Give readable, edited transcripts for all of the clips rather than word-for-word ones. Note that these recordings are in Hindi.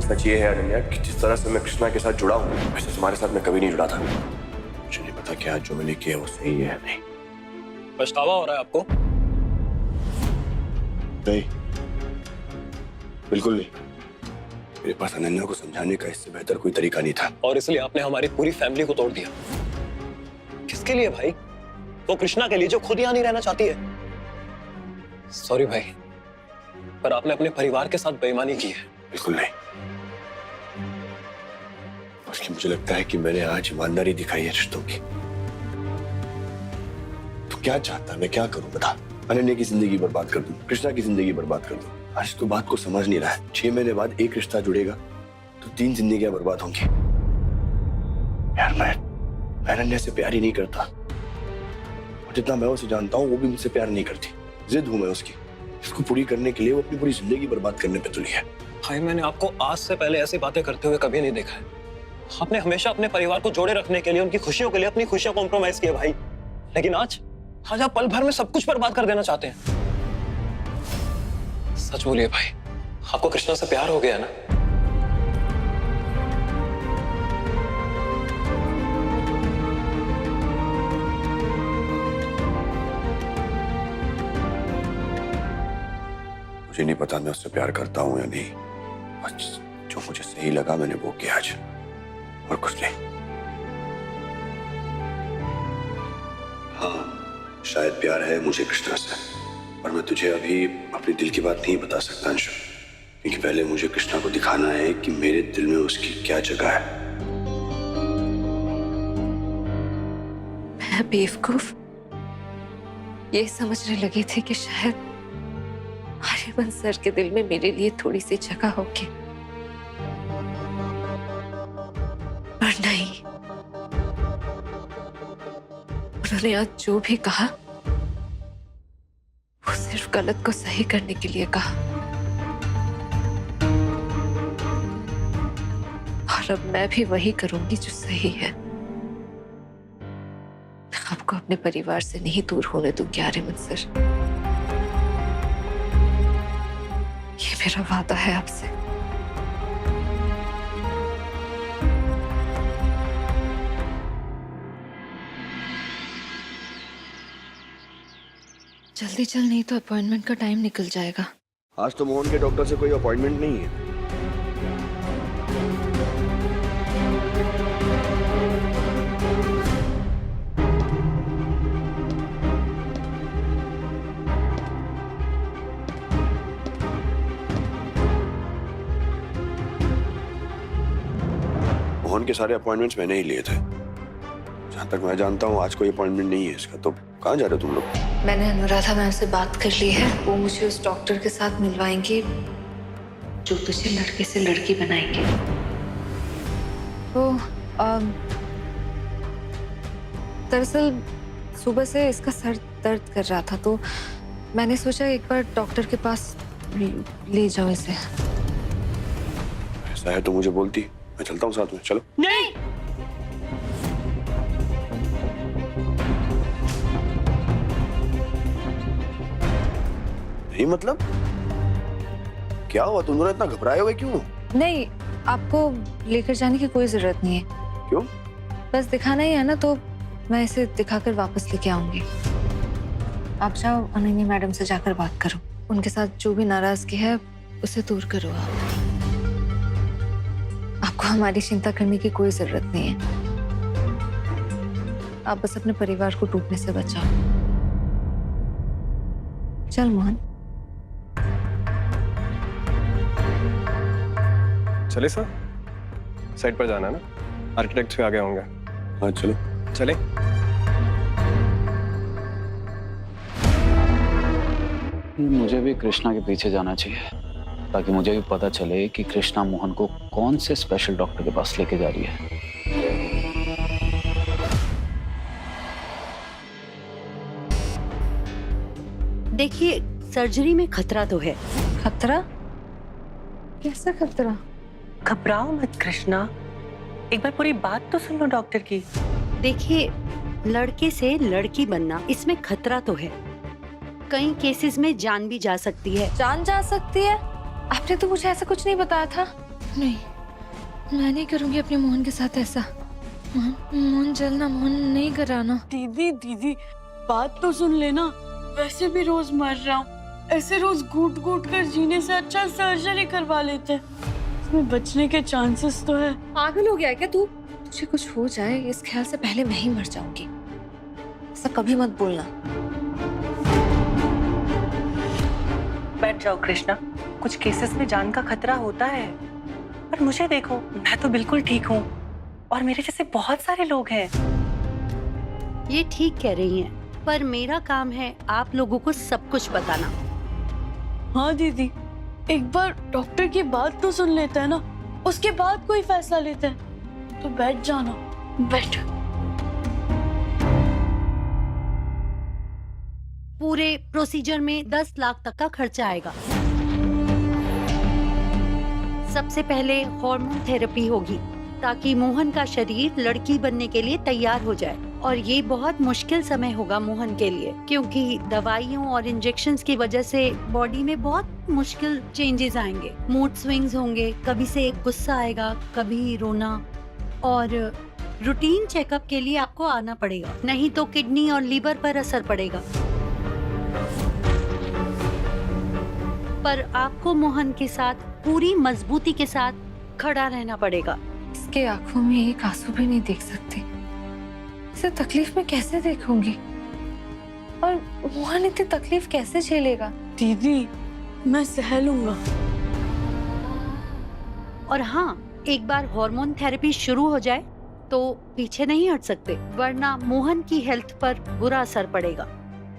सच ये है अनन्या कि जिस तरह से मैं कृष्णा के साथ जुड़ा हूँ वैसे तुम्हारे साथ मैं कभी नहीं जुड़ा था। मुझे नहीं पता कि आज जो मैंने किया वो सही है या नहीं। पछतावा हो रहा है आपको? नहीं, बिल्कुल नहीं। मेरे पास अनन्या को समझाने का इससे बेहतर कोई तरीका नहीं था। और इसलिए आपने हमारी पूरी फैमिली को तोड़ दिया। किसके लिए भाई? वो कृष्णा के लिए जो खुद यहाँ नहीं रहना चाहती है। सॉरी भाई, पर आपने अपने परिवार के साथ बेईमानी की है। बिल्कुल नहीं। बल्कि मुझे लगता है कि मैंने आज ईमानदारी दिखाई है रिश्तों की। तू क्या चाहता, मैं क्या करूं बता? अनन्या की जिंदगी बर्बाद कर दूं, कृष्णा की जिंदगी बर्बाद कर दूं? आज तो बात को समझ नहीं रहा है। 6 महीने बाद एक रिश्ता जुड़ेगा तो 3 जिंदगियां बर्बाद होंगी। यार मैं अनन्या से प्यार ही नहीं करता, और जितना मैं उसे जानता हूँ वो भी मुझसे प्यार नहीं करती। जिद हूं मैं उसकी, इसको पूरी करने के लिए वो अपनी पूरी जिंदगी बर्बाद करने पे तुली है। भाई मैंने आपको आज से पहले ऐसी बातें करते हुए कभी नहीं देखा है। आपने हमेशा अपने परिवार को जोड़े रखने के लिए, उनकी खुशियों के लिए अपनी खुशियां कॉम्प्रोमाइज किया भाई। लेकिन आज आप पल भर में सब कुछ बर्बाद कर देना चाहते हैं। सच बोलिए भाई, आपको कृष्णा से प्यार हो गया ना? मुझे नहीं पता मैं उससे प्यार करता हूं या नहीं। बस जो मुझे सही लगा मैंने वो किया आज, और कुछ नहीं। हाँ, शायद प्यार है मुझे कृष्णा से, पर मैं तुझे अभी अपने दिल की बात नहीं बता सकता अंशु, क्योंकि पहले मुझे कृष्णा को दिखाना है कि मेरे दिल में उसकी क्या जगह है। मैं बेवकूफ ये समझने लगी थी कि शायद आर्यमन सर के दिल में मेरे लिए थोड़ी सी जगह होगी, पर नहीं। उन्होंने आज जो भी कहा वो सिर्फ गलत को सही करने के लिए कहा, और अब मैं भी वही करूंगी जो सही है। आपको अपने परिवार से नहीं दूर होने दूंगी आर्यमन सर, ये मेरा वादा है आपसे। जल्दी चल, नहीं तो अपॉइंटमेंट का टाइम निकल जाएगा। आज तो मोहन के डॉक्टर से कोई अपॉइंटमेंट नहीं है। मोहन के सारे अपॉइंटमेंट्स मैंने ही लिए थे। जहां तक मैं जानता हूँ आज कोई अपॉइंटमेंट नहीं है इसका। तो कहाँ जा रहे हो तुम लोग? मैंने अनुराधा मैम से बात कर ली है, वो मुझे उस डॉक्टर के साथ मिलवाएंगे जो तुझे लड़के से लड़की बनाएंगे। तो दरअसल सुबह से इसका सर दर्द कर रहा था, तो मैंने सोचा एक बार डॉक्टर के पास ले जाओ इसे। ऐसा है तो मुझे बोलती, मैं चलता हूँ साथ में। चलो। नहीं, नहीं मतलब क्या हुआ? तुम दोनों इतना घबराए हुए क्यों? नहीं, आपको लेकर जाने की कोई जरूरत नहीं है। क्यों? बस दिखाना ही है ना, तो मैं इसे दिखाकर वापस लेके आऊंगी। आप जाओ, अनन्या मैडम से जाकर बात करो, उनके साथ जो भी नाराजगी है उसे दूर करो। आपको हमारी चिंता करने की कोई जरूरत नहीं है। आप बस अपने परिवार को टूटने से बचाओ। चल मोहन। चले सर, साइड पर जाना है ना, आर्किटेक्ट भी आ गए होंगे। हाँ चलो। चले। मुझे भी कृष्णा के पीछे जाना चाहिए, ताकि मुझे भी पता चले कि कृष्णा मोहन को कौन से स्पेशल डॉक्टर के पास लेके जा रही है। देखिए, सर्जरी में खतरा तो है। खतरा? कैसा खतरा? घबराओ मत कृष्णा, एक बार पूरी बात तो सुन लो डॉक्टर की। देखिए, लड़के से लड़की बनना, इसमें खतरा तो है। कई केसेस में जान भी जा सकती है। जान जा सकती है? आपने तो मुझे ऐसा कुछ नहीं बताया था। नहीं, मैं नहीं करूंगी अपने मोहन के साथ ऐसा। मोहन जलना, मोहन नहीं कराना। दीदी दीदी बात तो सुन लेना। वैसे भी रोज मर रहा हूँ, ऐसे रोज घूट घूट कर जीने से अच्छा सर्जरी करवा लेते हैं, इसमें बचने के चांसेस तो है। पागल हो गया है क्या तू? मुझे कुछ हो जाए इस ख्याल से पहले मैं ही मर जाऊंगी, ऐसा कभी मत बोलना। बैठ जाओ कृष्णा, कुछ केसेस में जान का खतरा होता है, पर मुझे देखो, मैं तो बिल्कुल ठीक हूँ और मेरे जैसे बहुत सारे लोग हैं। ये ठीक कह रही हैं, पर मेरा काम है आप लोगों को सब कुछ बताना। हाँ दीदी, एक बार डॉक्टर की बात तो सुन लेते हैं ना, उसके बाद कोई फैसला लेते हैं। तो बैठ जाना, बैठ। पूरे प्रोसीजर में 10 लाख तक का खर्चा आएगा। सबसे पहले हार्मोन थेरेपी होगी ताकि मोहन का शरीर लड़की बनने के लिए तैयार हो जाए, और ये बहुत मुश्किल समय होगा मोहन के लिए, क्योंकि दवाइयों और इंजेक्शंस की वजह से बॉडी में बहुत मुश्किल चेंजेस आएंगे। मूड स्विंग्स होंगे, कभी से गुस्सा आएगा, कभी रोना, और रूटीन चेकअप के लिए आपको आना पड़ेगा, नहीं तो किडनी और लीवर पर असर पड़ेगा। पर आपको मोहन के साथ पूरी मजबूती के साथ खड़ा रहना पड़ेगा। इसके आंखों में एक आंसू भी नहीं देख सकती, इसे तकलीफ में कैसे देखूंगी? और मोहन इतनी तकलीफ कैसे झेलेगा? दीदी मैं सह लूंगा। और हाँ, एक बार हार्मोन थेरेपी शुरू हो जाए तो पीछे नहीं हट सकते, वरना मोहन की हेल्थ पर बुरा असर पड़ेगा।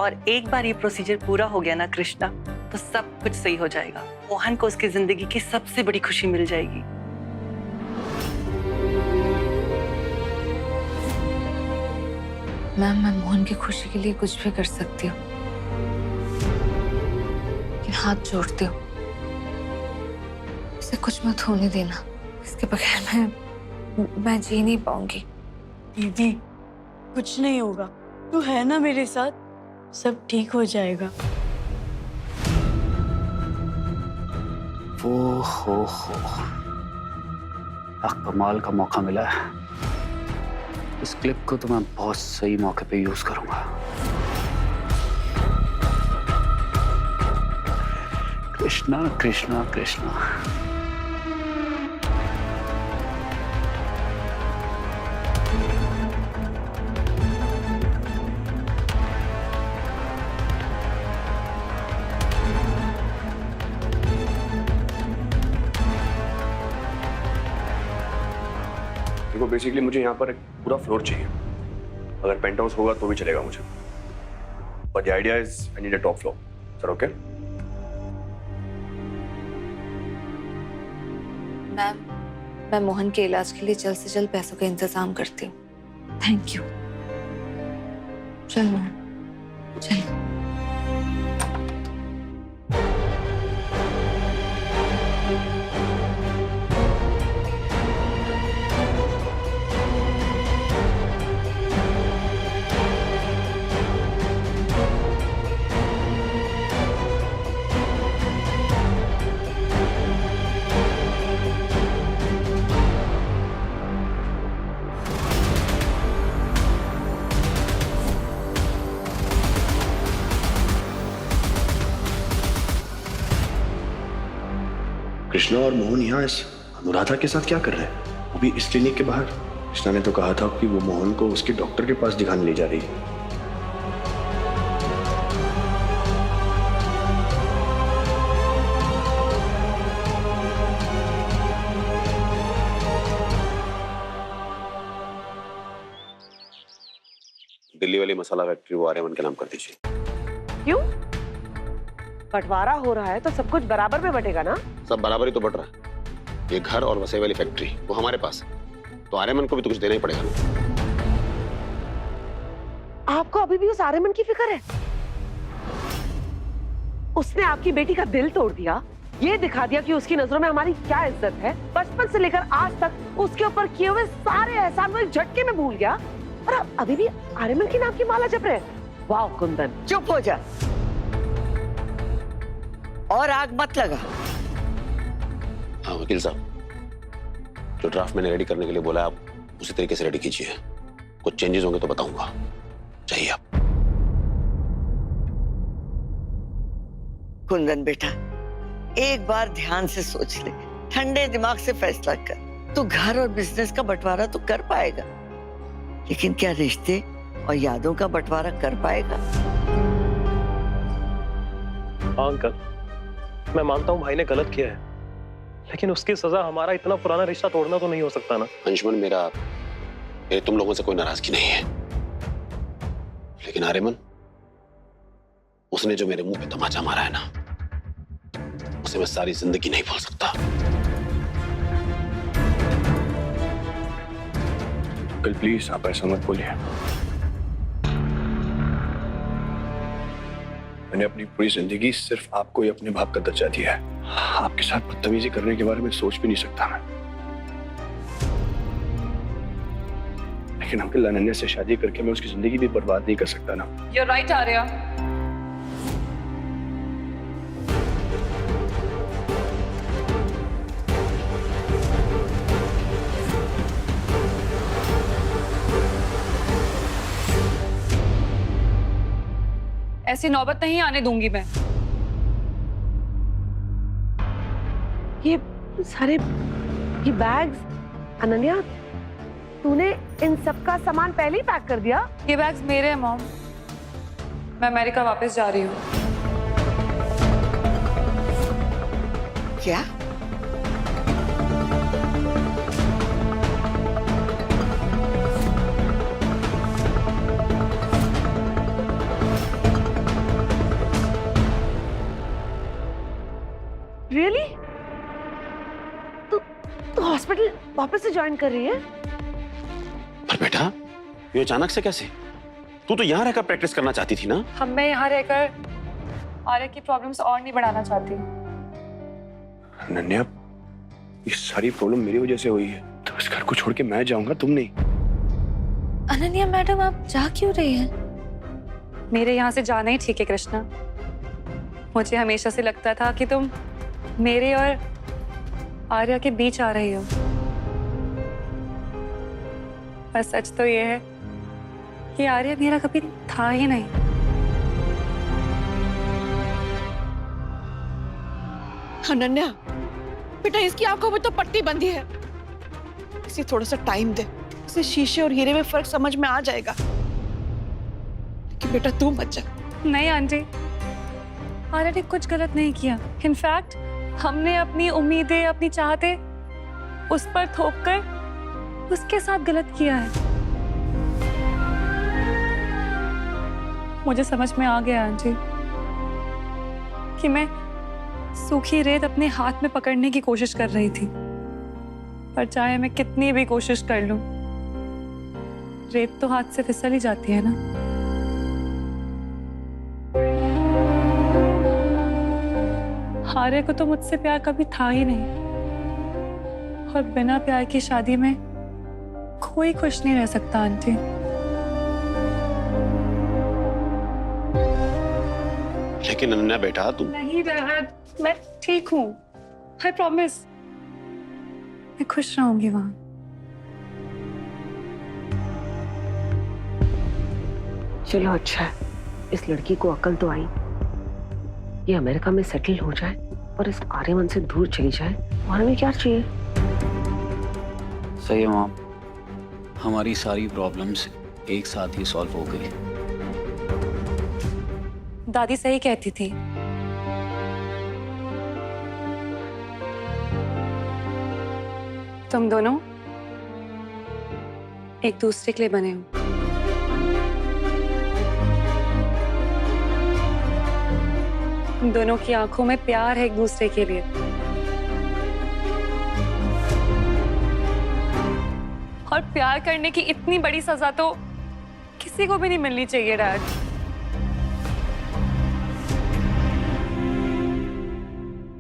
और एक बार ये प्रोसीजर पूरा हो गया ना कृष्णा, तो सब कुछ सही हो जाएगा। मोहन को उसकी जिंदगी की सबसे बड़ी खुशी मिल जाएगी। मैम, मैं मोहन की खुशी के लिए कुछ भी कर सकती हूँ, लेकिन हाथ जोड़ती हूँ, इसे कुछ मत होने देना। इसके बगैर मैं जी नहीं पाऊंगी। दीदी कुछ नहीं होगा, तू है ना मेरे साथ, सब ठीक हो जाएगा। हो कमाल का मौका मिला है। इस क्लिप को तो मैं बहुत सही मौके पे यूज करूंगा। कृष्णा कृष्णा कृष्णा। देखो बेसिकली मुझे यहाँ पर एक पूरा फ्लोर चाहिए। अगर पेंट हाउस होगा तो भी चलेगा मुझे, but the idea is I need a top floor. Sir okay? Ma'am, मैं मोहन के इलाज के लिए जल्द से जल्द पैसों का इंतजाम करती हूँ। Thank you. चल मोहन, चल। कृष्णा और मोहन यहाँ इस अनुराधा के साथ क्या कर रहे हैं? वो भी इस क्लिनिक के बाहर। कृष्णा ने तो कहा था कि वो मोहन को उसके डॉक्टर के पास दिखाने ले जा रही है। दिल्ली वाली मसाला फैक्ट्री वो आर्यमन के नाम कर दीजिए। क्यों? बंटवारा हो रहा है तो सब कुछ बराबर में बटेगा ना? सब बराबर ही तो बट रहा है। ये घर और वसई वाली फैक्ट्री वो हमारे पास है, तो आर्यमन को भी तो कुछ देना ही पड़ेगा ना। आपको अभी भी उस आर्यमन की फिक्र है? उसने आपकी बेटी का दिल तोड़ दिया, ये दिखा दिया कि उसकी नजरों में हमारी क्या इज्जत है। बचपन से लेकर आज तक उसके ऊपर किए हुए सारे एहसान वो एक झटके में भूल गया, और आप अभी भी आर्यमन के नाम की माला जप रहे हैं। वाह कुंदन, चुप हो जा और आग मत लगा। हाँ वकील साहब, जो ड्राफ्ट मैंने रेडी करने के लिए बोला है, आप उसी तरीके से रेडी कीजिए। कुछ चेंजेस होंगे तो बताऊंगा। चाहिए आप। कुंदन बेटा, एक बार ध्यान से सोच ले, ठंडे दिमाग से फैसला कर। तू घर और बिजनेस का बंटवारा तो कर पाएगा, लेकिन क्या रिश्ते और यादों का बंटवारा कर पाएगा? हाँ अंकल, मैं मानता हूँ भाई ने गलत किया है, लेकिन उसकी सजा हमारा इतना पुराना रिश्ता तोड़ना तो नहीं हो सकता ना। अंशुमन, मेरे तुम लोगों से कोई नाराजगी नहीं है, लेकिन आर्यमन, उसने जो मेरे मुंह पे तमाचा मारा है ना, उसे मैं सारी जिंदगी नहीं भूल सकता। कल प्लीज आप ऐसा मत बोलिए। मैंने अपनी पूरी जिंदगी सिर्फ आपको ही अपने बाप का दर्जा दिया है। आपके साथ बदतमीजी करने के बारे में सोच भी नहीं सकता मैं। लेकिन अंकल, अनन्या से शादी करके मैं उसकी जिंदगी भी बर्बाद नहीं कर सकता ना। You're right, Arya. ऐसी नौबत नहीं आने दूंगी मैं। ये सारे ये बैग्स, अनन्या, तूने इन सब का सामान पहले ही पैक कर दिया? ये बैग्स मेरे हैं मॉम। मैं अमेरिका वापस जा रही हूँ। क्या? रियली? तू हॉस्पिटल वापस से ज्वाइन कर रही है? पर बेटा, ये अचानक से कैसे? तू तो यहाँ रहकर प्रैक्टिस करना चाहती थी ना? मैं यहाँ रहकर आर्या की प्रॉब्लम्स और नहीं बढ़ाना चाहती। अनन्या, ये सारी प्रॉब्लम मेरी वजह से हुई है, तो इस घर को छोड़ के मैं जाऊंगा, तुम नहीं। अनन्या मैडम, आप जा क्यों रही हैं? मेरे यहाँ से जाना ही ठीक है कृष्णा। मुझे हमेशा से लगता था कि तुम मेरे और आर्या के बीच आ रही हो, पर सच तो ये है कि आर्या मेरा कभी था ही नहीं। अनन्या बेटा, इसकी आंखों में तो पट्टी बंधी है। इसे थोड़ा सा टाइम दे, इसे शीशे और हीरे में फर्क समझ में आ जाएगा। लेकिन बेटा तू मत जा। नहीं आंटी, आर्या ने कुछ गलत नहीं किया। इनफैक्ट हमने अपनी उम्मीदें, अपनी चाहते उस पर थोपकर उसके साथ गलत किया है। मुझे समझ में आ गया आंटी कि मैं सूखी रेत अपने हाथ में पकड़ने की कोशिश कर रही थी, पर चाहे मैं कितनी भी कोशिश कर लूं, रेत तो हाथ से फिसल ही जाती है ना। आर्या को तो मुझसे प्यार कभी था ही नहीं, और बिना प्यार की शादी में कोई खुश नहीं रह सकता आंटी। लेकिन अनन्या बेटा, तुम नहीं रहा, मैं ठीक हूँ, आई प्रॉमिस। मैं खुश रहूंगी वहां। चलो अच्छा है, इस लड़की को अकल तो आई। ये अमेरिका में सेटल हो जाए और इस आर्यमन से दूर चली जाए, और हमें क्या चाहिए? सही है मॉम, हमारी सारी प्रॉब्लम्स एक साथ ही सॉल्व हो गई। दादी सही कहती थी। तुम दोनों एक दूसरे के लिए बने हो। तुम दोनों की आंखों में प्यार है एक दूसरे के लिए, और प्यार करने की इतनी बड़ी सजा तो किसी को भी नहीं मिलनी चाहिए डैड।